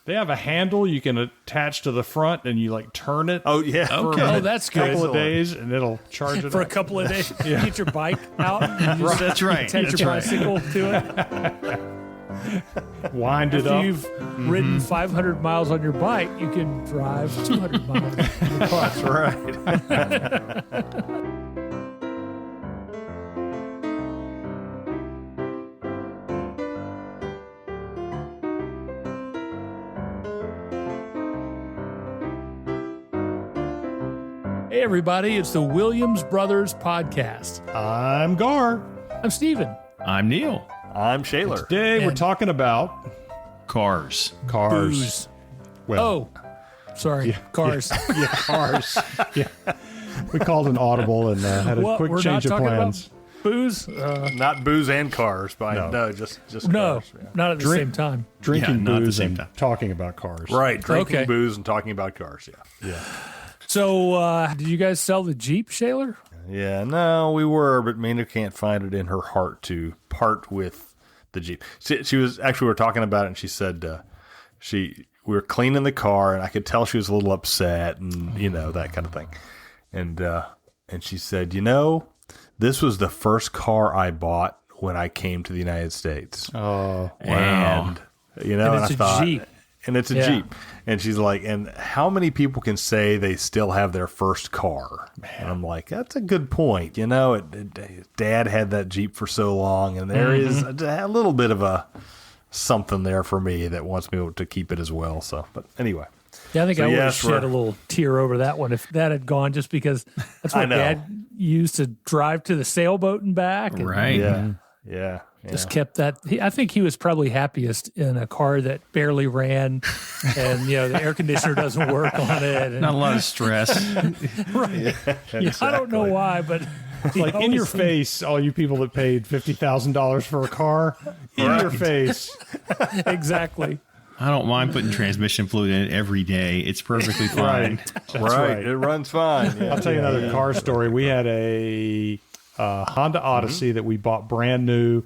They have a handle you can attach to the front, and you like turn it. Oh yeah. For that's a good. couple of days, and it'll charge it For up. a couple of days. Get your bike out. And you That's right. Attach your bicycle to it. Wind it After up. you've ridden 500 miles on your bike, you can drive 200 miles in your car. That's right. Hey, everybody. It's the Williams Brothers Podcast. I'm Gar. I'm Steven. I'm Neil. I'm Shaler. Today we're And- talking about Cars. cars. Booze. Well, Sorry. Cars. yeah, cars. Yeah. We called an audible and had a What? quick We're change not of talking plans. about booze? Not booze and cars, but No. just No, cars. Yeah. not at the Drink- same time. Drinking not at the booze same and time. talking about cars. Right, drinking Okay. booze and talking about cars. Yeah. So, did you guys sell the Jeep, Shaler? Yeah, no, we were, but Mina can't find it in her heart to part with the Jeep. She was actually, we were talking about it, and she said we were cleaning the car, and I could tell she was a little upset, and that kind of thing. And she said, this was the first car I bought when I came to the United States. Oh, And And and it's I a thought, Jeep. and it's a Yeah. Jeep. And she's like, and how many people can say they still have their first car? And I'm like, that's a good point. Dad had that Jeep for so long, and there is a little bit of a something there for me that wants me to keep it as well. So, but anyway. Yeah, I think So, I would have yes, shed a little tear over that one if that had gone, just because that's I what know. Dad used to drive to the sailboat and back. And Right. Yeah. Just kept that. I think he was probably happiest in a car that barely ran, and the air conditioner doesn't work on it. And, Not a lot of stress. right. Yeah, I don't know why, but he like in your always- face, all you people that paid $50,000 for a car, in your face. Exactly. I don't mind putting transmission fluid in it every day. It's perfectly fine. That's right. It runs fine. Yeah. I'll tell you another car story. We had a Honda Odyssey that we bought brand new,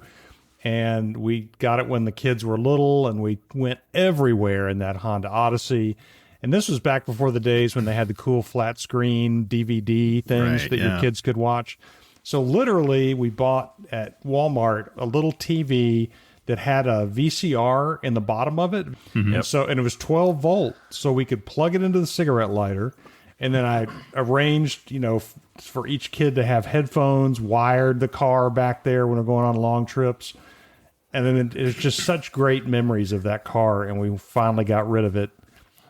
and we got it when the kids were little, and we went everywhere in that Honda Odyssey. And this was back before the days when they had the cool flat screen DVD things Right, that your yeah. kids could watch. So literally, we bought at Walmart a little TV that had a VCR in the bottom of it. And it was 12 volt, so we could plug it into the cigarette lighter. And then I arranged, for each kid to have headphones, wired the car back there when we're going on long trips. And then it was just such great memories of that car, and we finally got rid of it.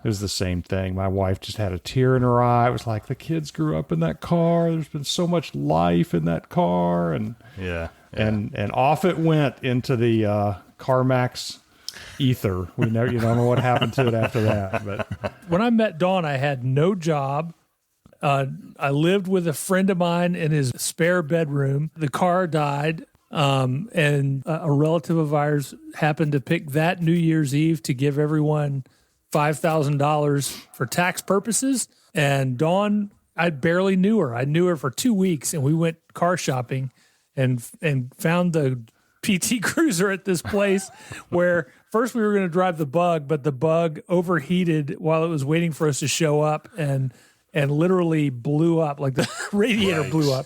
It was the same thing. My wife just had a tear in her eye. It was like, the kids grew up in that car. There's been so much life in that car. And and off it went into the CarMax ether. We never, you don't know what happened to it after that. But When I met Dawn, I had no job. I lived with a friend of mine in his spare bedroom. The car died, and a relative of ours happened to pick that New Year's Eve to give everyone $5,000 for tax purposes. And Dawn, I barely knew her. I knew her for 2 weeks, and we went car shopping and found the PT Cruiser at this place where first we were going to drive the Bug, but the Bug overheated while it was waiting for us to show up and literally blew up, like the radiator blew up.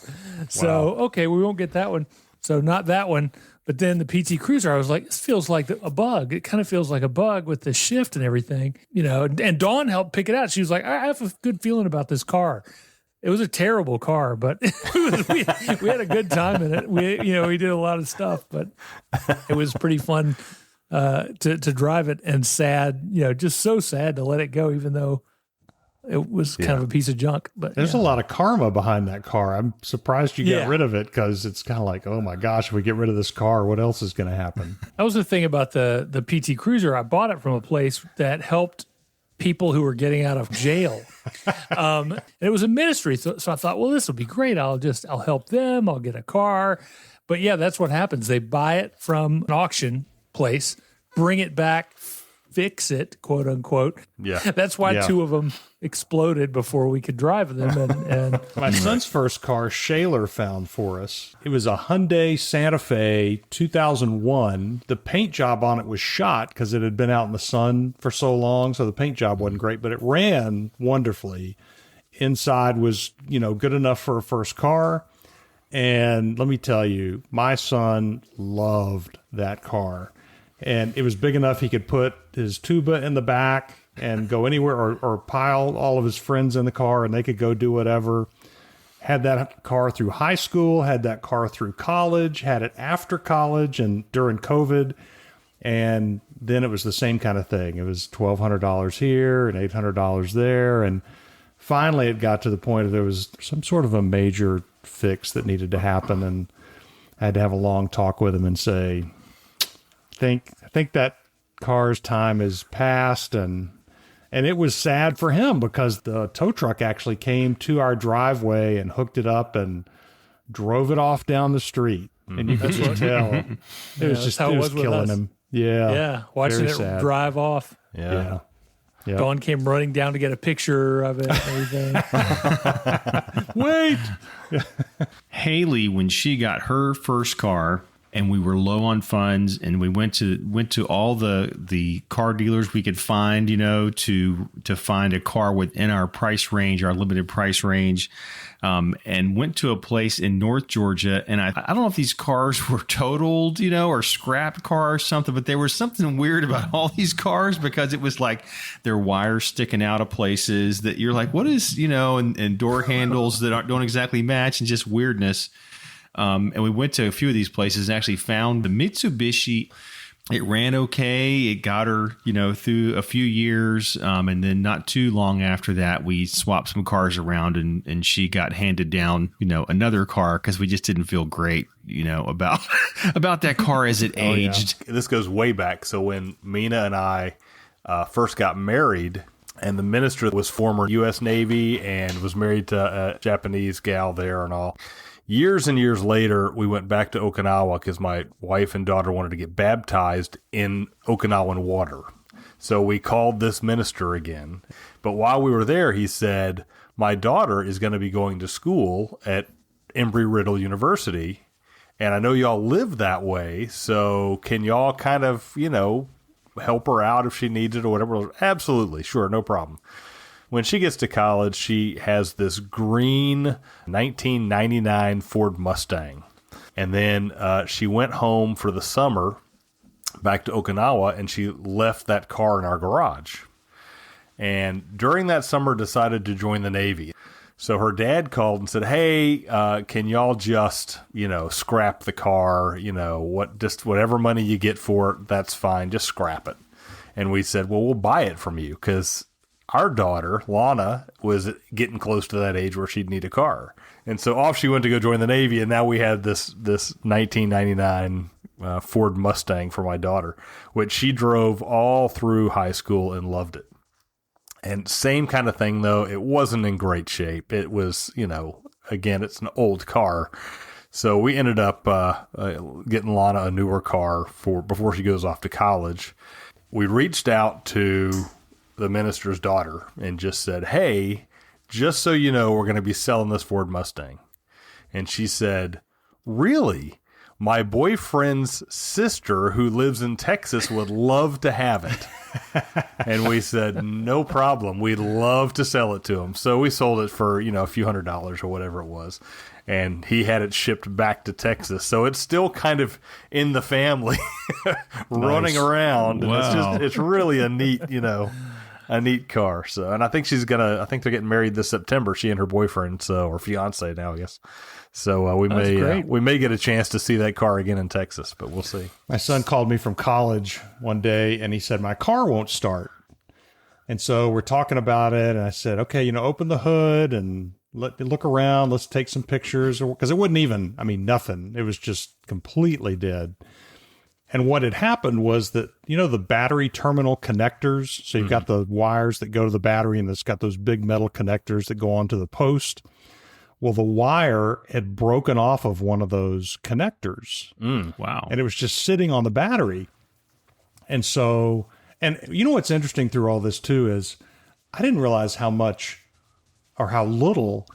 So, okay, we won't get that one. So not that one. But then the PT Cruiser, I was like, this feels like a Bug. It kind of feels like a Bug with the shift and everything, and Dawn helped pick it out. She was like, I have a good feeling about this car. It was a terrible car, but we had a good time in it. We did a lot of stuff, but it was pretty fun to drive it, and sad, just so sad to let it go, even though it was kind of a piece of junk. But there's a lot of karma behind that car. I'm surprised you Yeah. got rid of it, because it's kind of like, oh my gosh, if we get rid of this car, what else is going to happen? that was the thing about the PT Cruiser. I bought it from a place that helped people who were getting out of jail. And it was a ministry. So I thought, well, this will be great. I'll help them. I'll get a car. But yeah, that's what happens. They buy it from an auction place, bring it back fix it, quote unquote. Yeah. That's why Yeah. 2 of them exploded before we could drive them. And My son's first car, Shaler found for us. It was a Hyundai Santa Fe 2001. The paint job on it was shot because it had been out in the sun for so long, so the paint job wasn't great, but it ran wonderfully. Inside was, good enough for a first car. And let me tell you, my son loved that car. And it was big enough he could put his tuba in the back and go anywhere, or pile all of his friends in the car and they could go do whatever. Had that car through high school, had that car through college, had it after college and during COVID. And then it was the same kind of thing. It was $1,200 here and $800 there. And finally it got to the point that there was some sort of a major fix that needed to happen. And I had to have a long talk with him and say, I think that car's time is past. And it was sad for him because the tow truck actually came to our driveway and hooked it up and drove it off down the street. And you could just tell it was killing him. Yeah. yeah, watching Very it sad. drive off. Yeah. Yeah. Dawn came running down to get a picture of it and everything. Wait. Haley, when she got her first car and we were low on funds and we went to all the car dealers we could find, to find a car within our price range, our limited price range, and went to a place in North Georgia. And I don't know if these cars were totaled, or scrapped cars or something, but there was something weird about all these cars because it was like their wires sticking out of places that you're like, what is, and door handles that don't exactly match and just weirdness. And we went to a few of these places and actually found the Mitsubishi. It ran okay. It got her, through a few years. And then not too long after that, we swapped some cars around and she got handed down, another car because we just didn't feel great, about that car as it aged. This goes way back. So when Mina and I first got married, and the minister was former U.S. Navy and was married to a Japanese gal there and all. Years and years later, we went back to Okinawa because my wife and daughter wanted to get baptized in Okinawan water. So we called this minister again. But while we were there, he said, my daughter is going to be going to school at Embry-Riddle University, and I know y'all live that way, so can y'all kind of, help her out if she needs it or whatever? Absolutely. Sure. No problem. When she gets to college, she has this green 1999 Ford Mustang. And then she went home for the summer back to Okinawa, and she left that car in our garage. And during that summer, decided to join the Navy. So her dad called and said, hey, can y'all just, scrap the car? Whatever money you get for it, that's fine. Just scrap it. And we said, well, we'll buy it from you because our daughter, Lana, was getting close to that age where she'd need a car. And so off she went to go join the Navy, and now we had this 1999 Ford Mustang for my daughter, which she drove all through high school and loved it. And same kind of thing, though. It wasn't in great shape. It was, again, it's an old car. So we ended up getting Lana a newer car before she goes off to college. We reached out to the minister's daughter and just said, hey, just so you know, we're going to be selling this Ford Mustang. And she said, really? My boyfriend's sister who lives in Texas would love to have it. And we said, no problem. We'd love to sell it to him. So we sold it for, a few $100s or whatever it was. And he had it shipped back to Texas. So it's still kind of in the family running around. Wow. And it's really a neat, a neat car. So, and I think they're getting married this September, she and her boyfriend, or fiance now, I guess. So we may get a chance to see that car again in Texas, but we'll see. My son called me from college one day and he said, my car won't start. And so we're talking about it. And I said, okay, open the hood and look around. Let's take some pictures, because it wouldn't even, nothing. It was just completely dead. And what had happened was that, the battery terminal connectors. So you've got the wires that go to the battery, and it's got those big metal connectors that go onto the post. Well, the wire had broken off of one of those connectors. Wow. And it was just sitting on the battery. And so And you know what's interesting through all this too is I didn't realize how much or how little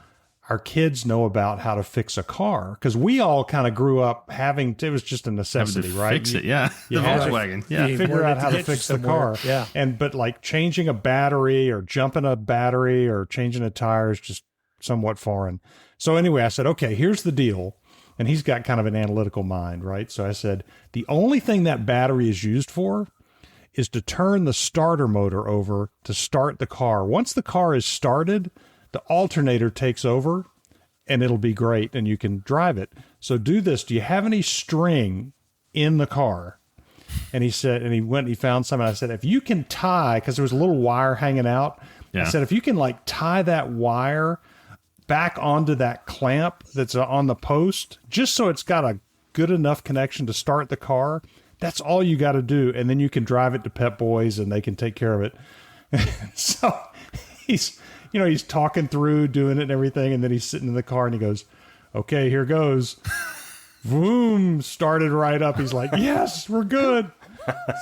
our kids know about how to fix a car, because we all kind of grew up having to, it was just a necessity, right? Fix it, yeah. The had to Volkswagen, yeah. figure out how to fix the car. Yeah. But like changing a battery or jumping a battery or changing a tire is just somewhat foreign. So anyway, I said, okay, here's the deal. And he's got kind of an analytical mind, right? So I said, the only thing that battery is used for is to turn the starter motor over to start the car. Once the car is started, the alternator takes over and it'll be great and you can drive it. So do this. Do you have any string in the car? And he said, and he went and he found some. And I said, if you can tie, because there was a little wire hanging out. Yeah. I said, if you can like tie that wire back onto that clamp that's on the post, just so it's got a good enough connection to start the car, that's all you got to do. And then you can drive it to Pep Boys and they can take care of it. So he's talking through doing it and everything. And then he's sitting in the car and he goes, okay, here goes. Boom, started right up. He's like, yes, we're good.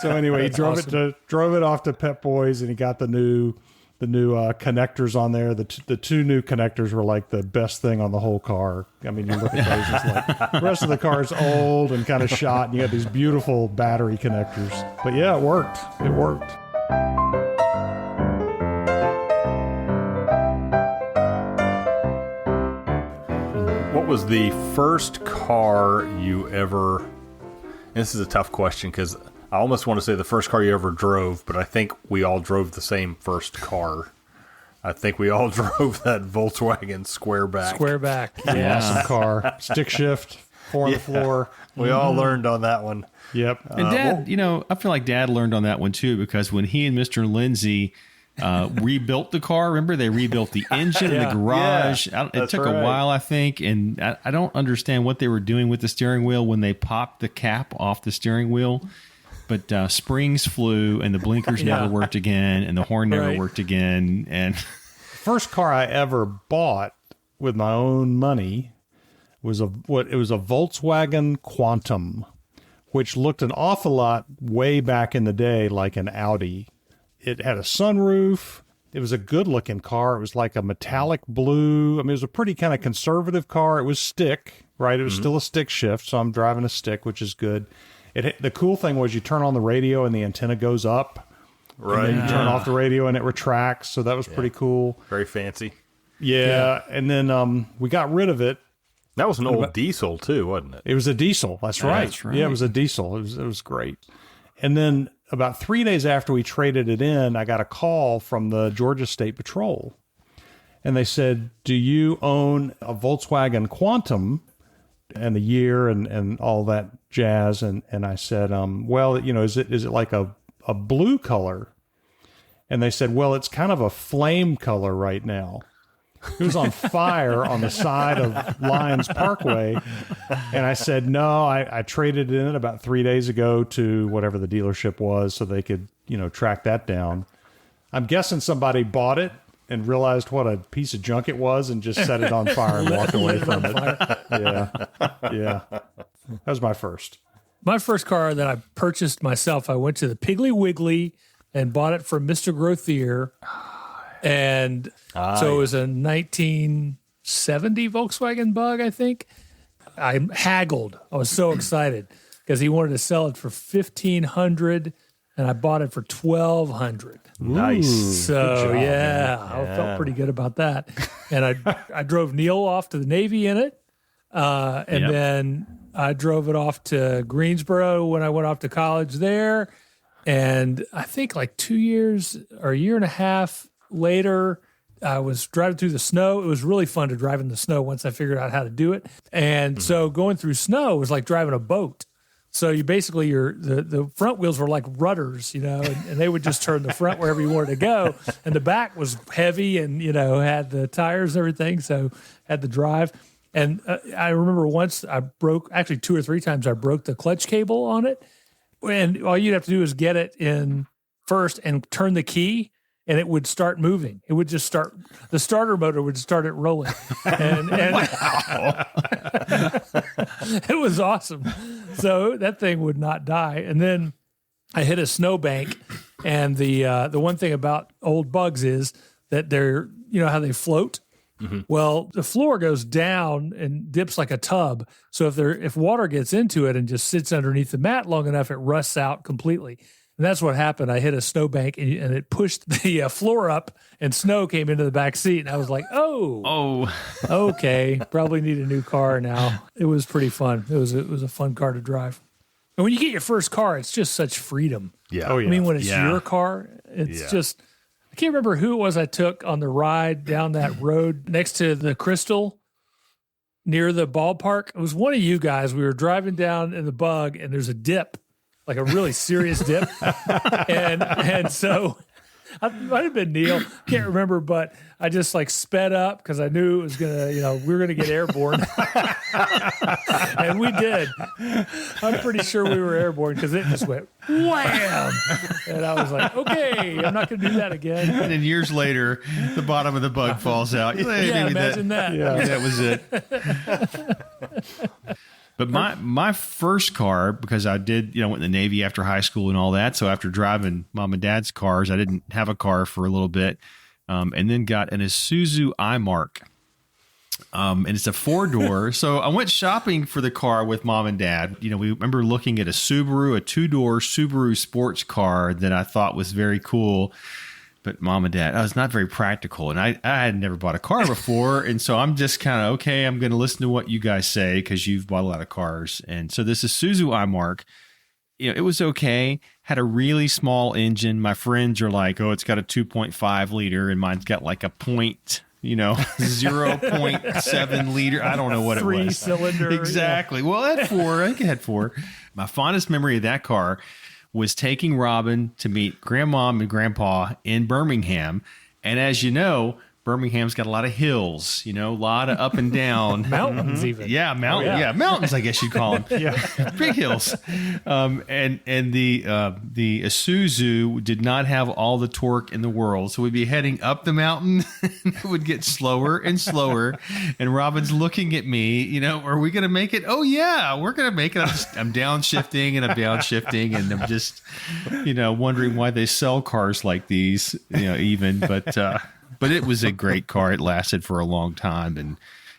So anyway, he drove it off to Pep Boys and he got the new connectors on there. The two new connectors were like the best thing on the whole car. I mean, you look at those, it's like the rest of the car is old and kind of shot, and you have these beautiful battery connectors. But yeah, it worked. It worked. What was the first car you ever... This is a tough question because I almost want to say the first car you ever drove, but I think we all drove the same first car. I think we all drove that Volkswagen Squareback. Squareback. Yeah. Awesome car. Stick shift, four on the floor. We all learned on that one. Yep. And Dad, I feel like Dad learned on that one too, because when he and Mr. Lindsay rebuilt the car, remember they rebuilt the engine in the garage. Yeah, it took a while, I think, and I don't understand what they were doing with the steering wheel when they popped the cap off the steering wheel. But springs flew, and the blinkers never worked again, and the horn never worked again. And first car I ever bought with my own money was a Volkswagen Quantum, which looked an awful lot way back in the day like an Audi. It had a sunroof. It was a good-looking car. It was like a metallic blue. I mean, it was a pretty kind of conservative car. It was stick, right? It was still a stick shift, so I'm driving a stick, which is good. The cool thing was you turn on the radio and the antenna goes up. Right. And then you turn off the radio and it retracts. So that was pretty cool. Very fancy. Yeah. And then we got rid of it. That was an old diesel too, wasn't it? It was a diesel. That's right. That's right. Yeah, it was a diesel. It was great. And then about 3 days after we traded it in, I got a call from the Georgia State Patrol. And they said, do you own a Volkswagen Quantum? And the year and all that jazz. And I said, well, is it like a blue color? And they said, well, it's kind of a flame color right now. It was on fire on the side of Lions Parkway. And I said, no, I traded it in about 3 days ago to whatever the dealership was so they could, track that down. I'm guessing somebody bought it and realized what a piece of junk it was and just set it on fire and walked away from it. Yeah. That was my first. My first car that I purchased myself, I went to the Piggly Wiggly and bought it from Mr. Grothier. And so it was a 1970 Volkswagen Bug, I think. I haggled. I was so excited because he wanted to sell it for $1,500 and I bought it for $1,200. Nice. So I felt pretty good about that. And I drove Neil off to the Navy in it. And then I drove it off to Greensboro when I went off to college there. And I think like 2 years or a year and a half later, I was driving through the snow. It was really fun to drive in the snow once I figured out how to do it. And so going through snow was like driving a boat. So you basically, the front wheels were like rudders, and they would just turn the front wherever you wanted to go. And the back was heavy and, had the tires and everything. So had the drive. And I remember once actually 2 or 3 times I broke the clutch cable on it. And all you'd have to do is get it in first and turn the key and it would start moving. It would just the starter motor would start it rolling. And it was awesome. So that thing would not die. And then I hit a snowbank, and the one thing about old bugs is that they're, you know how they float. Well, the floor goes down and dips like a tub. So if water gets into it and just sits underneath the mat long enough, it rusts out completely. And that's what happened. I hit a snowbank and it pushed the floor up, and snow came into the back seat. And I was like, oh, okay, probably need a new car now. It was pretty fun. It was a fun car to drive. And when you get your first car, it's just such freedom. Yeah. Oh, yeah. I mean, when it's your car, it's just. I can't remember who it was I took on the ride down that road next to the Crystal near the ballpark. It was one of you guys. We were driving down in the Bug, and there's a dip, like a really serious dip. and so I might have been Neil, can't remember, but I just like sped up because I knew it was gonna, we were gonna get airborne. And we did. I'm pretty sure we were airborne because it just went wham. And I was like, okay, I'm not gonna do that again. And then years later, the bottom of the Bug falls out. Yeah, imagine that. Yeah. That was it. But my first car, because I did, went in the Navy after high school and all that. So after driving mom and dad's cars, I didn't have a car for a little bit, and then got an Isuzu iMark. And it's a 4-door. So I went shopping for the car with mom and dad. We remember looking at a 2-door Subaru sports car that I thought was very cool. But mom and dad, I was not very practical, and I had never bought a car before, and so I'm just kind of, okay, I'm going to listen to what you guys say because you've bought a lot of cars. And so this Isuzu iMark, it was okay, had a really small engine. My friends are like, oh, it's got a 2.5 liter, and mine's got like a 0.7 liter. I don't know what it was. 3-cylinder. Exactly. Well, I think it had 4. My fondest memory of that car was taking Robin to meet Grandma and Grandpa in Birmingham. And as you know, Birmingham's got a lot of hills, a lot of up and down. Mountains even. Yeah, mountains, I guess you'd call them. Yeah, big hills. And the Isuzu did not have all the torque in the world, so we'd be heading up the mountain, and it would get slower and slower. And Robin's looking at me, are we going to make it? Oh yeah, we're going to make it. I'm downshifting and I'm just, wondering why they sell cars like these, even, but it was a great car. It lasted for a long time. And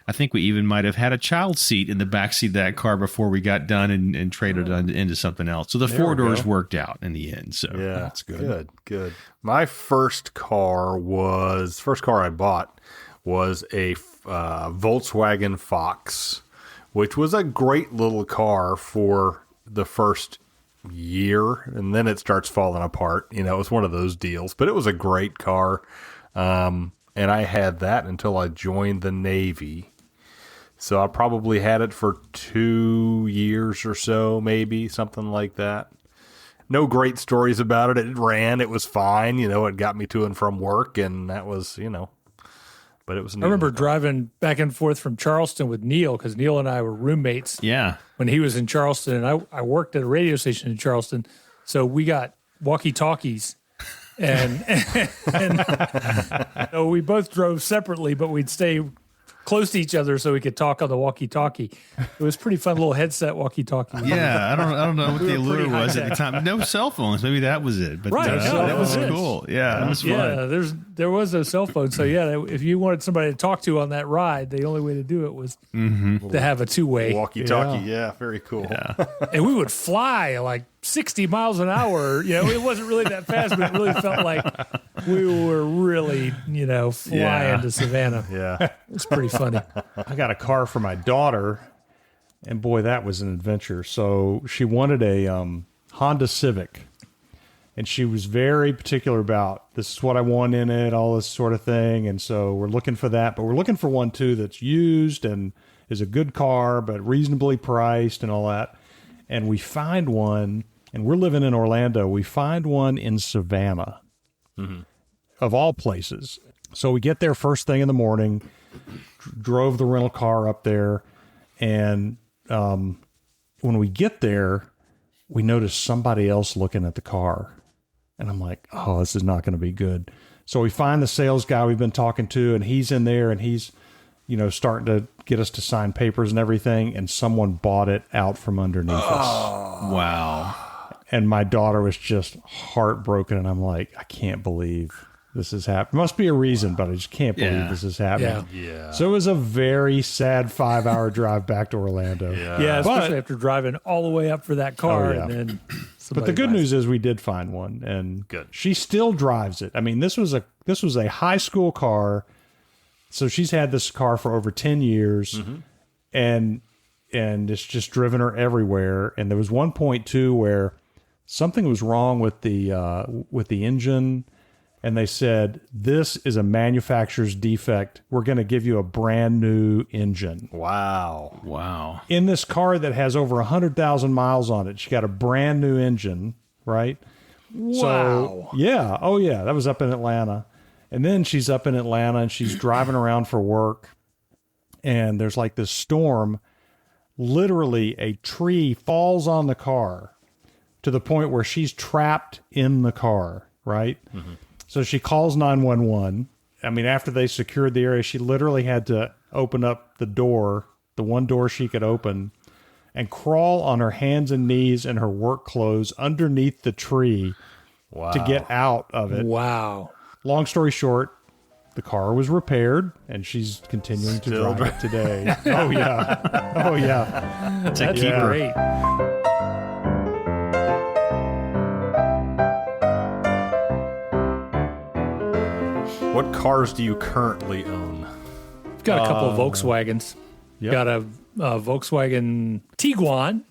I think we even might have had a child seat in the backseat of that car before we got done and traded into something else. So the 4 doors worked out in the end. So yeah, that's good. Good. My first car I bought was a Volkswagen Fox, which was a great little car for the first year. And then it starts falling apart. It was one of those deals, but it was a great car. And I had that until I joined the Navy. So I probably had it for 2 years or so, maybe something like that. No great stories about it. It ran, it was fine. It got me to and from work, and that was, but it was neat. I remember driving back and forth from Charleston with Neil because Neil and I were roommates. Yeah. When he was in Charleston, and I worked at a radio station in Charleston. So we got walkie-talkies. And we both drove separately, but we'd stay close to each other so we could talk on the walkie-talkie. It was pretty fun little headset walkie-talkie. Yeah, I don't know what the allure was at the time. No cell phones. Maybe that was it. But Right, that was it. cool. Yeah, that was fun. Yeah, there was no cell phone. So yeah, if you wanted somebody to talk to on that ride, the only way to do it was to have a 2-way walkie-talkie. Yeah, very cool. Yeah. And we would fly like 60 miles an hour. It wasn't really that fast, but it really felt like we were really, flying to Savannah. Yeah. It was pretty funny. I got a car for my daughter, and boy, that was an adventure. So she wanted a Honda Civic, and she was very particular about, this is what I want in it, all this sort of thing. And so we're looking for that, but we're looking for one too that's used and is a good car, but reasonably priced and all that. And we find one, and we're living in Orlando. We find one in Savannah, of all places. So we get there first thing in the morning, drove the rental car up there, and when we get there, we notice somebody else looking at the car. And I'm like, oh, this is not going to be good. So we find the sales guy we've been talking to, and he's in there, and he's starting to get us to sign papers and everything, and someone bought it out from underneath us. Wow. And my daughter was just heartbroken. And I'm like, I can't believe this is happening. Must be a reason, but I just can't believe this is happening. Yeah. So it was a very sad 5-hour drive back to Orlando. Yeah, especially after driving all the way up for that car. And then But the good news is we did find one, and Good. she still drives it. I mean, this was a high school car, so she's had this car for over 10 years, and it's just driven her everywhere. And there was one point too where something was wrong with the engine, and they said, this is a manufacturer's defect. We're going to give you a brand new engine. Wow. In this car that has over 100,000 miles on it, she got a brand new engine, right? Wow. So, yeah. Oh, yeah. That was up in Atlanta. And then she's up in Atlanta and she's driving around for work. And there's like this storm. Literally, a tree falls on the car to the point where she's trapped in the car, right? So she calls 911. I mean, after they secured the area, she literally had to open up the door, the one door she could open, and crawl on her hands and knees in her work clothes underneath the tree to get out of it. Wow. Long story short, the car was repaired, and she's continuing to drive it today. Oh, yeah. Oh, yeah. That's a That's keeper. great. What cars do you currently own? I've got a couple of Volkswagens. Yep. Got a Volkswagen Tiguan,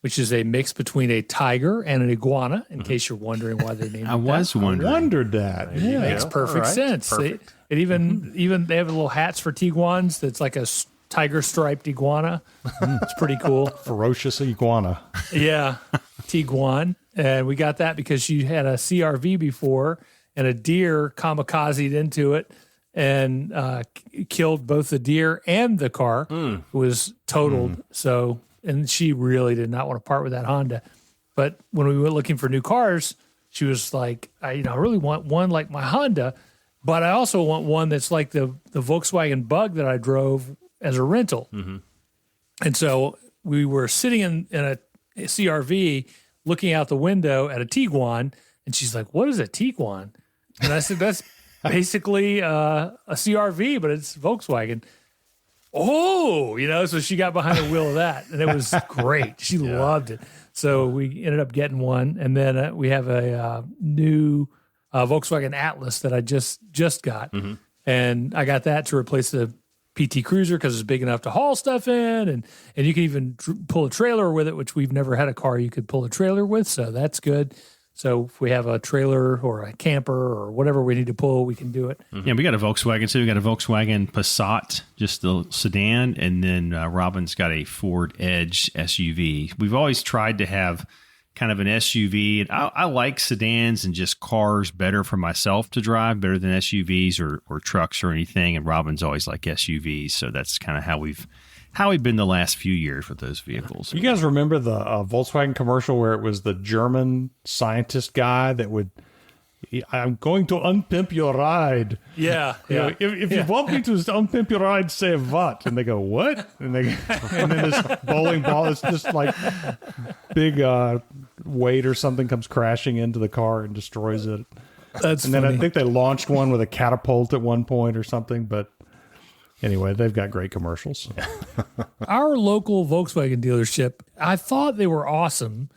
which is a mix between a tiger and an iguana, in case you're wondering why they named it I was wondering. Wondered that. Yeah. Makes perfect all right. sense. Perfect. They they have little hats for Tiguans that's like a tiger striped iguana. It's pretty cool. Ferocious iguana. Yeah, Tiguan. And we got that because she had a CRV before, and a deer kamikazed into it and killed both the deer and the car. It was totaled. So, and she really did not want to part with that Honda. But when we went looking for new cars, she was like, I really want one like my Honda, but I also want one that's like the Volkswagen Bug that I drove as a rental. And so we were sitting in a CRV looking out the window at a Tiguan, and she's like, what is a Tiguan? And I said, that's basically a CRV, but it's Volkswagen. Oh, so she got behind the wheel of that, and it was great. She loved it. So we ended up getting one, and then we have a new Volkswagen Atlas that I just got, and I got that to replace the PT Cruiser because it's big enough to haul stuff in, and you can even pull a trailer with it, which we've never had a car you could pull a trailer with, so that's good. So if we have a trailer or a camper or whatever we need to pull, we can do it. Yeah, we got a Volkswagen too. We got a Volkswagen Passat, just the sedan, and then Robin's got a Ford Edge SUV. We've always tried to have kind of an SUV, and I like sedans and just cars better for myself to drive, better than SUVs or trucks or anything. And Robin's always like SUVs, so that's kind of how we've been the last few years with those vehicles. You guys remember the Volkswagen commercial where it was the German scientist guy that would, I'm going to unpimp your ride. Yeah, You know, if you want me to unpimp your ride, say what? And they go, what? And and then this bowling ball is just like big weight or something comes crashing into the car and destroys it. That's And then funny. I think they launched one with a catapult at one point or something, but anyway, they've got great commercials. Our local Volkswagen dealership, I thought they were awesome.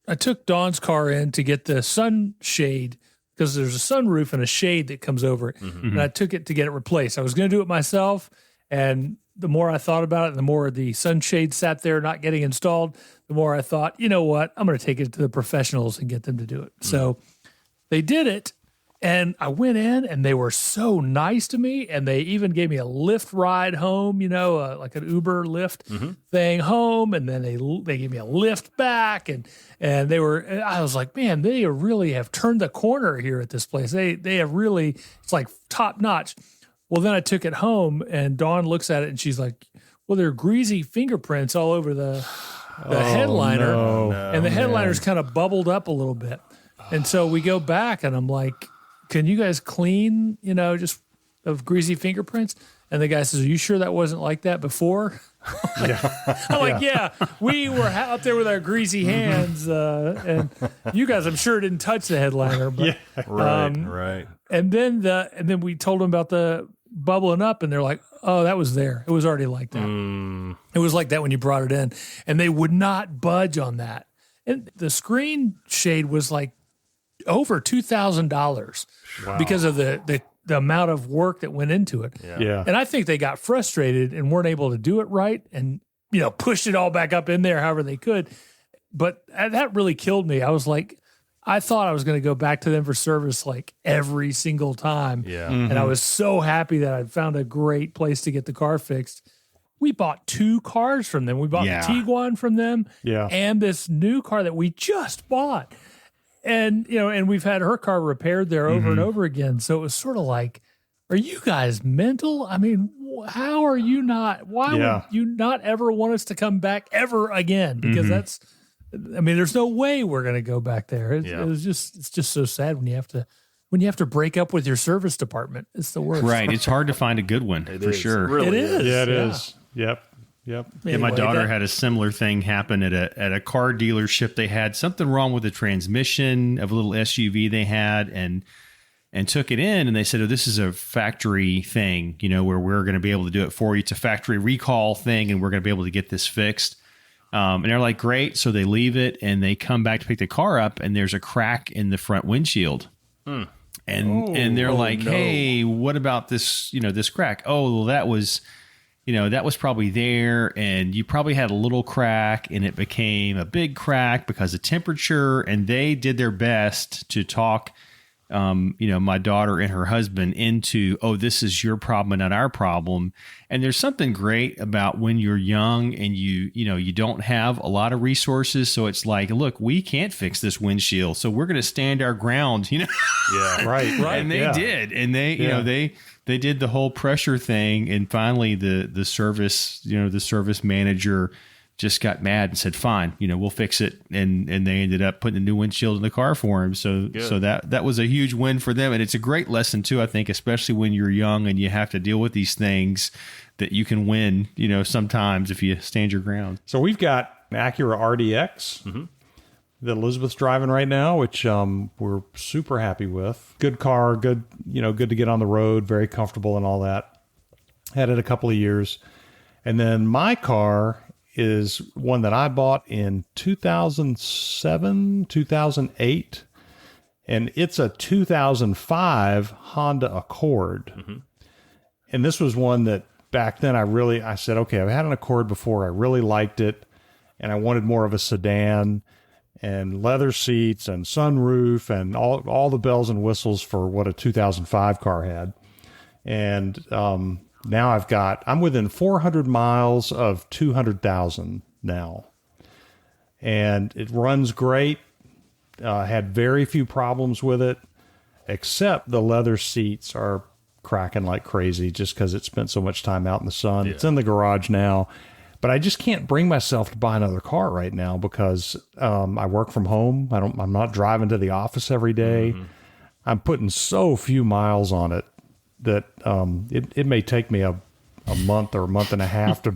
I took Dawn's car in to get the sunshade because there's a sunroof and a shade that comes over it. And I took it to get it replaced. I was going to do it myself. And the more I thought about it, and the more the sunshade sat there not getting installed, the more I thought, you know what? I'm going to take it to the professionals and get them to do it. So they did it. And I went in, and they were so nice to me, and they even gave me a Lyft ride home, like an Uber Lyft thing home, and then they gave me a lift back, and they were. I was like, man, they really have turned the corner here at this place. They have really, it's like top notch. Well, then I took it home, and Dawn looks at it, and she's like, well, there are greasy fingerprints all over the headliner, and the headliner's kind of bubbled up a little bit, and so we go back, and I'm like, can you guys clean, just of greasy fingerprints? And the guy says, "Are you sure that wasn't like that before?" I'm like, yeah, we were up there with our greasy hands, and you guys, I'm sure, didn't touch the headliner. But, Right. And then we told them about the bubbling up, and they're like, "Oh, that was there. It was already like that. It was like that when you brought it in," and they would not budge on that. And the screen shade was like over $2,000 because of the amount of work that went into it. Yeah. And I think they got frustrated and weren't able to do it right, and pushed it all back up in there however they could. But that really killed me. I was like, I thought I was going to go back to them for service like every single time. Yeah. And I was so happy that I'd found a great place to get the car fixed. We bought 2 cars from them. We bought the Tiguan from them and this new car that we just bought. And, and we've had her car repaired there over and over again. So it was sort of like, are you guys mental? I mean, how are you not? Why would you not ever want us to come back ever again? Because there's no way we're going to go back there. It's just so sad when you have to break up with your service department. It's the worst. Right. It's hard to find a good one for sure. It really is. Yeah, it is. Yep. Yeah, my daughter had a similar thing happen at a car dealership. They had something wrong with the transmission of a little SUV they had, and took it in, and they said, "Oh, this is a factory thing, where we're going to be able to do it for you. It's a factory recall thing, and we're going to be able to get this fixed." And they're like, "Great." So they leave it, and they come back to pick the car up, and there's a crack in the front windshield. And they're like, no. "Hey, what about this? This crack? Oh, well, that was." That was probably there, and you probably had a little crack, and it became a big crack because of temperature. And they did their best to talk, my daughter and her husband into, "Oh, this is your problem and not our problem." And there's something great about when you're young and you don't have a lot of resources. So it's like, look, we can't fix this windshield, so we're going to stand our ground, Yeah. Right. And they did, and they did the whole pressure thing, and finally the service manager just got mad and said, "Fine, we'll fix it," and they ended up putting a new windshield in the car for him. So that was a huge win for them, and it's a great lesson too, I think, especially when you're young and you have to deal with these things, that you can win, sometimes if you stand your ground. So we've got an Acura RDX that Elizabeth's driving right now, which we're super happy with. Good car, good to get on the road, very comfortable and all that. Had it a couple of years. And then my car is one that I bought in 2007, 2008. And it's a 2005 Honda Accord. And this was one that back then I said, okay, I've had an Accord before. I really liked it. And I wanted more of a sedan and leather seats and sunroof and all the bells and whistles for what a 2005 car had. And now I'm within 400 miles of 200,000 now. And it runs great. Had very few problems with it, except the leather seats are cracking like crazy just because it spent so much time out in the sun. It's in the garage now. But I just can't bring myself to buy another car right now because I work from home. I'm not driving to the office every day. I'm putting so few miles on it that it may take me a month or a month and a half to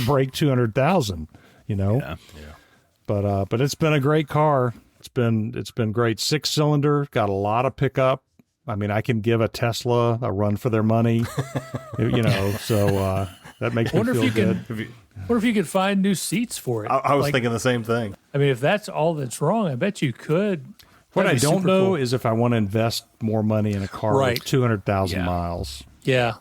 break 200,000. Yeah. But it's been a great car. It's been great. 6-cylinder, got a lot of pickup. I mean, I can give a Tesla a run for their money. So that makes me feel good. What if you could find new seats for it? I was thinking the same thing. I mean, if that's all that's wrong, I bet you could. What I That'd be don't super know cool. is if I want to invest more money in a car Right. with 200,000 miles. Yeah.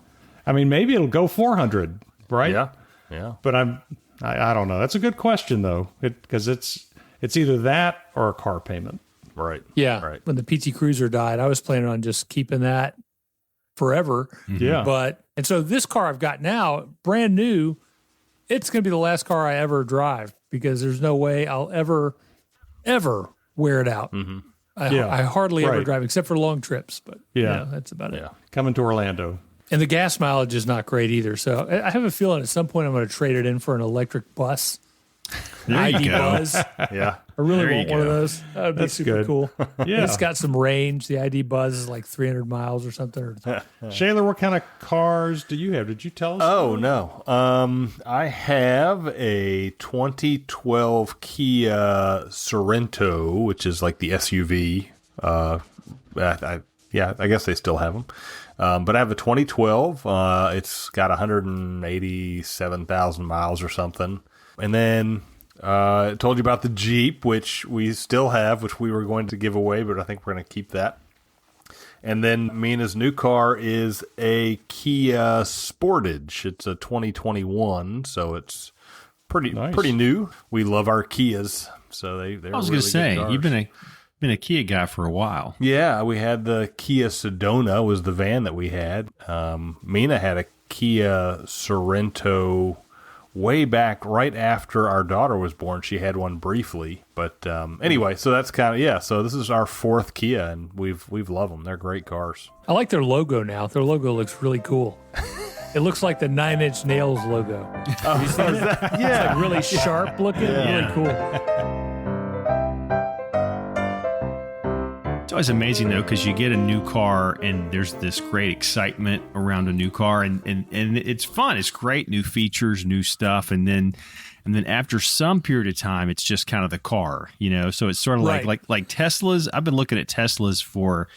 I mean, maybe it'll go 400, right? Yeah. But I don't know. That's a good question though, because it's either that or a car payment. Right. Yeah. Right. When the PT Cruiser died, I was planning on just keeping that forever. Yeah. And so this car I've got now, brand new, it's going to be the last car I ever drive because there's no way I'll ever wear it out. I hardly ever drive except for long trips, but that's about it. Coming to Orlando. And the gas mileage is not great either. So I have a feeling at some point I'm going to trade it in for an electric bus. There you ID go. Buzz. Yeah. I really There you want one of go. those. That would be That's super good. cool. Yeah. It's got some range. The ID Buzz is like 300 miles or something. Shayla, what kind of cars do you have? Did you tell us? Oh, no. I have a 2012 Kia Sorento, which is like the SUV. I guess they still have them. But I have a 2012. It's got 187,000 miles or something. And then I told you about the Jeep, which we still have, which we were going to give away, but I think we're going to keep that. And then Mina's new car is a Kia Sportage. It's a 2021, so it's pretty new. We love our Kias, so they're. I was really going to say, good cars. you've been a Kia guy for a while. Yeah, we had the Kia Sedona was the van that we had. Mina had a Kia Sorento way back right after our daughter was born. She had one briefly, but anyway, so that's kind of so this is our fourth Kia, and we've loved them. They're great cars. I like their logo now. Their logo looks really cool. It looks like the Nine Inch Nails logo. Have you seen it? Yeah, It's like really sharp looking, really cool. It's always amazing though, because you get a new car and there's this great excitement around a new car, and it's fun. It's great, new features, new stuff, and then after some period of time, it's just kind of the car, So it's sort of Right. like Teslas. I've been looking at Teslas for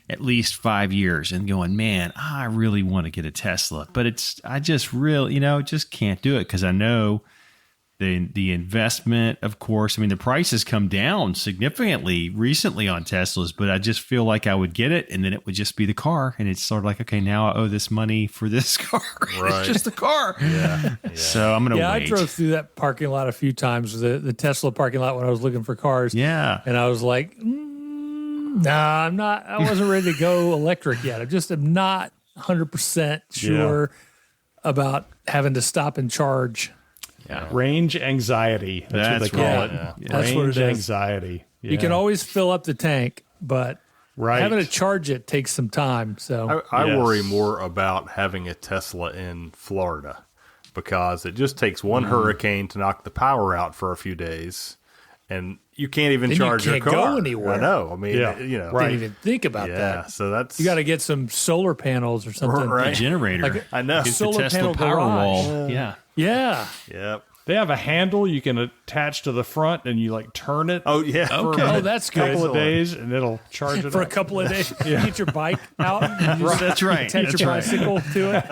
at least 5 years and going, man, I really want to get a Tesla, but I just really, just can't do it because I know the investment, of course. I mean, the prices come down significantly recently on Teslas, but I just feel like I would get it and then it would just be the car. And it's sort of like, okay, now I owe this money for this car. Right. It's just the car. Yeah. So I'm going to wait. I drove through that parking lot a few times, the Tesla parking lot when I was looking for cars. Yeah. And I was like, nah, I wasn't ready to go electric yet. I'm not 100% sure about having to stop and charge. Yeah. Range anxiety. That's what they call right. it. Yeah. That's what Range it is. anxiety. Yeah. You can always fill up the tank, but Right. having to charge it takes some time. So I Yes. worry more about having a Tesla in Florida because it just takes one hurricane to knock the power out for a few days, and you can't even Then you charge can't your car. go anywhere. I know. I mean, Yeah. didn't even think about Yeah. that. So that's You got to get some solar panels or something. Right. Generator. Like I know. It's the solar Tesla panel power garage. wall. Yeah. Yeah. Yep. They have a handle you can attach to the front, and you turn it. Oh yeah. Okay. Oh, that's a couple good. of days, and it'll charge it For a up. couple of days, you get your bike out. And you just That's right. attach That's your right. bicycle to it.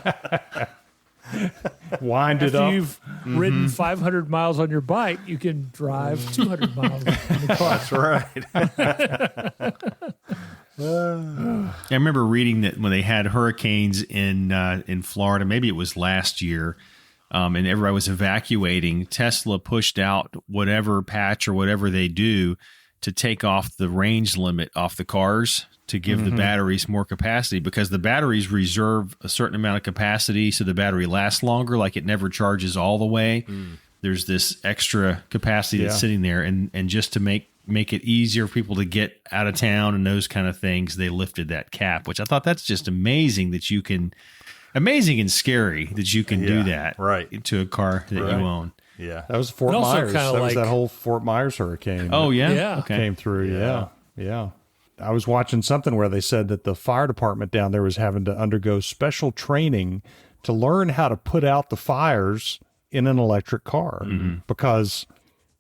Wind it After up. you've ridden 500 miles on your bike, you can drive 200 miles in the car. That's right. I remember reading that when they had hurricanes in Florida, maybe it was last year, and everybody was evacuating, Tesla pushed out whatever patch or whatever they do to take off the range limit off the cars to give the batteries more capacity, because the batteries reserve a certain amount of capacity so the battery lasts longer, like it never charges all the way. There's this extra capacity that's sitting there, and just to make it easier for people to get out of town and those kind of things, they lifted that cap, which I thought that's just amazing and scary that you can do that to a car that you own. Yeah. That was Fort And also Myers. kinda That was like- that whole Fort Myers hurricane. Oh, that yeah? Yeah. Okay. came through. Yeah. I was watching something where they said that the fire department down there was having to undergo special training to learn how to put out the fires in an electric car because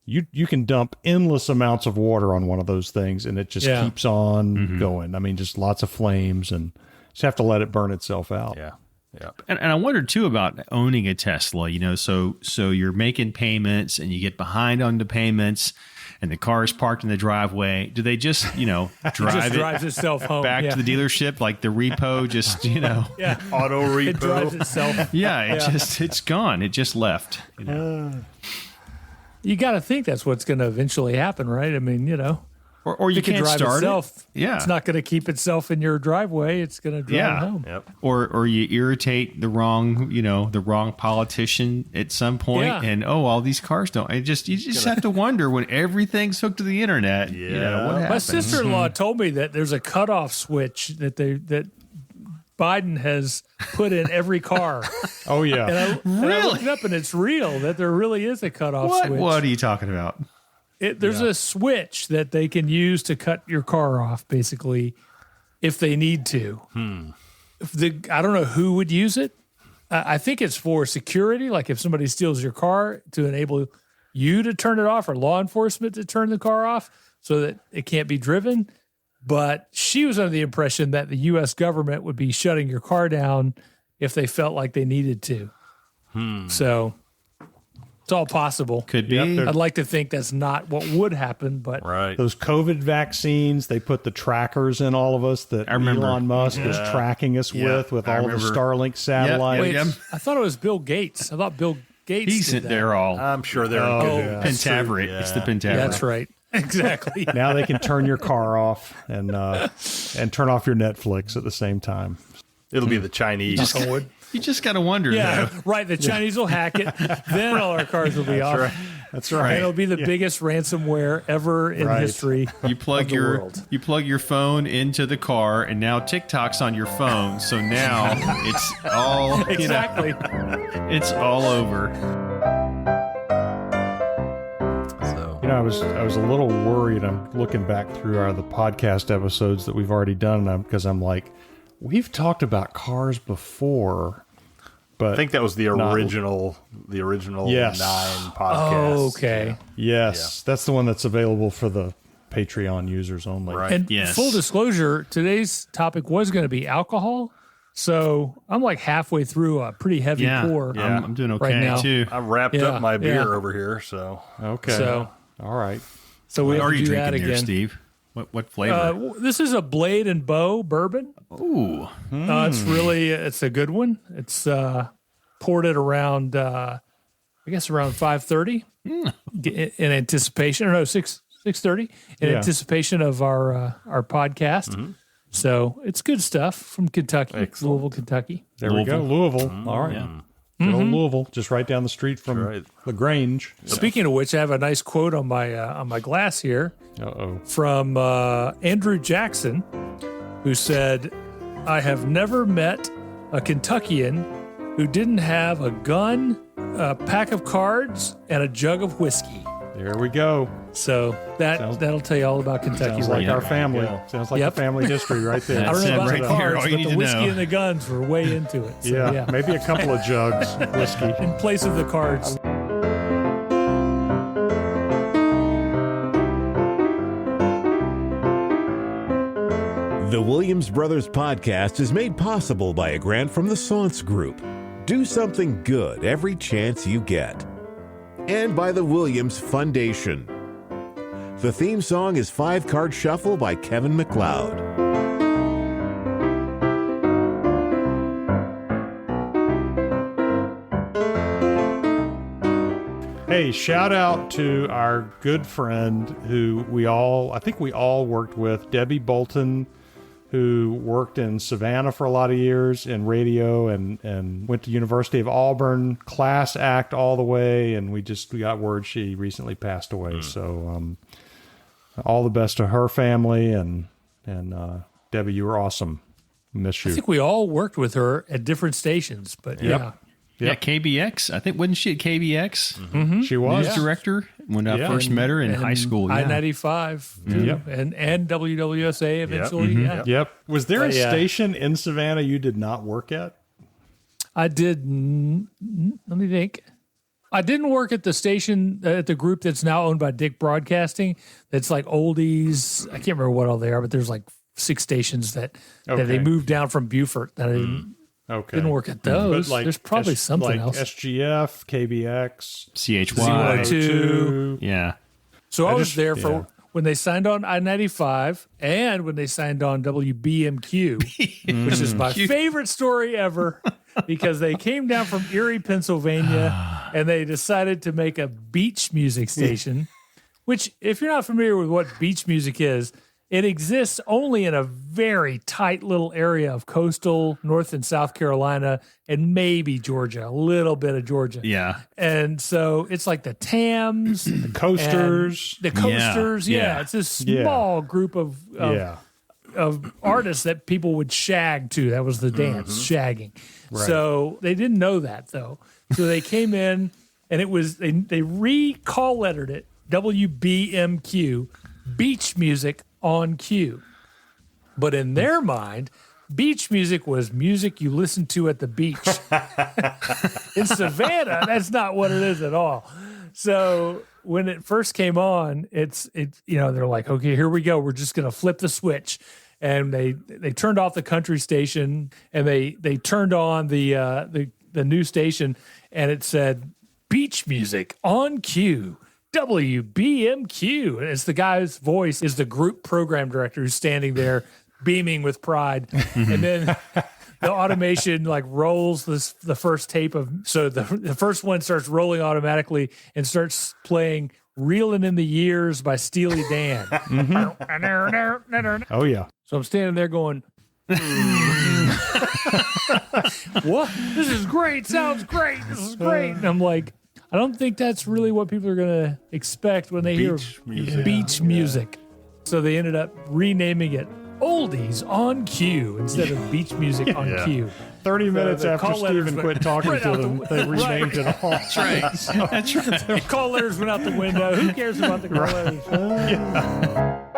you can dump endless amounts of water on one of those things and it just keeps on going. I mean, just lots of flames, and just have to let it burn itself out. Yeah. Yeah. And I wondered too about owning a Tesla, so you're making payments and you get behind on the payments and the car is parked in the driveway. Do they just, It just drive drives it itself home. back to the dealership, like the repo, just, Yeah. Auto repo. It drives itself. yeah, it's gone. It just left. You got to think that's what's going to eventually happen, right? I mean, Or you it can can't drive start itself. it. Yeah. It's not going to keep itself in your driveway. It's going to drive Yeah. home. Yep. Or you irritate the wrong politician at some point, Yeah. and all these cars don't. You just have to wonder when everything's hooked to the internet. What Yeah. My happens. sister-in-law told me that there's a cutoff switch that Biden has put in every car. Oh, yeah. And I looked it up, and it's real that there really is a cutoff What? switch. What are you talking about? there's a switch that they can use to cut your car off, basically, if they need to. I don't know who would use it. I think it's for security, like if somebody steals your car, to enable you to turn it off, or law enforcement to turn the car off so that it can't be driven. But she was under the impression that the U.S. government would be shutting your car down if they felt like they needed to. So it's all possible. Could be. I'd like to think that's not what would happen, but Right. Those COVID vaccines, they put the trackers in all of us that remember. Elon Musk was tracking us with I all the remember. Starlink satellites. wait, Yep. I thought it was Bill Gates. I thought Bill Gates He's did that. they're all I'm sure they're good. Pentaveret. It's the Pentaveret. That's right. Exactly. Now they can turn your car off and turn off your Netflix at the same time. It'll be the Chinese. You just got to wonder. Yeah, though. right. The Chinese will hack it. Then all our cars will be off. That's right. And it'll be the biggest ransomware ever in Right. history. You plug the your world. you plug your phone into the car, and now TikTok's on your phone. So now it's all Exactly. it's all over. So I was a little worried. I'm looking back through the podcast episodes that we've already done, because I'm like, we've talked about cars before, but I think that was the Not- original Yes. 9 podcast. Oh, okay. yes, that's the one that's available for the Patreon users only. Right. And Yes. full disclosure, today's topic was going to be alcohol. So I'm like halfway through a pretty heavy Yeah, pour. I'm doing okay right now. too. I wrapped Yeah, up my beer yeah. over here, so Okay. So, All right. so we What have are to you do that drinking there, again. Steve? What flavor? This is a Blade and Bow bourbon. Ooh, It's a good one. It's poured at around, I guess around 5:30 in anticipation, or no, 6:30 in Yeah. anticipation of our podcast. So it's good stuff from Kentucky, Louisville, Kentucky. There we go. Louisville. All right. yeah. Good old Louisville, just right down the street from right. LaGrange. Speaking of which, I have a nice quote on my glass here Uh-oh. from Andrew Jackson, who said, "I have never met a Kentuckian who didn't have a gun, a pack of cards, and a jug of whiskey." There we go. So that'll tell you all about Kentucky. Sounds right like now. our family. Sounds like Yep. the family history right there. I don't That's know it about right the there. cards, All you but need the to whiskey know. and the guns were way into it. So, Yeah, maybe a couple of jugs whiskey. in place of the cards. The Williams Brothers podcast is made possible by a grant from the Saunce Group. Do something good every chance you get. And by the Williams Foundation. The theme song is 5 Card Shuffle by Kevin MacLeod. Hey, shout out to our good friend who I think we all worked with, Debbie Bolton, who worked in Savannah for a lot of years in radio and went to University of Auburn, class act all the way, and we got word she recently passed away. So all the best to her family, and Debbie, you were awesome. Miss I you. think we all worked with her at different stations, but yeah. Yeah, KBX. I think wasn't she at KBX? She was. News director when I Yeah. first met her in And high school. Yeah. I-95 too. Yep. and WWSA eventually. Yeah. Yep. Was there a Yeah. station in Savannah you did not work at? I did. Let me think. I didn't work at the station at the group that's now owned by Dick Broadcasting. That's like oldies. I can't remember what all they are, but there's like 6 stations that they Okay. moved down from Beaufort. That I Okay. didn't work at those. But There's probably something like else. SGF, KBX, CHY. Z102. Yeah. So I was just- there for yeah. when they signed on I-95 and when they signed on WBMQ, which is my favorite story ever, because they came down from Erie, Pennsylvania, and they decided to make a beach music station, which, if you're not familiar with what beach music is, it exists only in a very tight little area of coastal North and South Carolina and maybe Georgia, a little bit of Georgia. Yeah. And so it's like the Tams, Coasters. the Coasters. Yeah, yeah. it's a small group of Yeah. artists that people would shag to. That was the dance, shagging. So they didn't know that though. So they came in and it was they recall lettered it WBMQ, beach music on cue. But in their mind, beach music was music you listen to at the beach. In Savannah, that's not what it is at all. So when it first came on, it's they're like, okay, here we go. We're just going to flip the switch. And they turned off the country station and they turned on the new station, and it said beach music on cue, WBMQ. And it's the guy's voice is the group program director who's standing there beaming with pride. And then the automation like rolls the first tape of, so the first one starts rolling automatically and starts playing Reeling in the Years by Steely Dan. Oh, yeah. So I'm standing there going, what? This is great. Sounds great. This is great. And I'm like, I don't think that's really what people are going to expect when they hear beach music. So they ended up renaming it Oldies on Cue instead of beach music on cue. 30 minutes the after call letters Stephen went quit talking right to out them, they renamed it all. That's right. That's right. The call letters went out the window. Who cares about the call letters?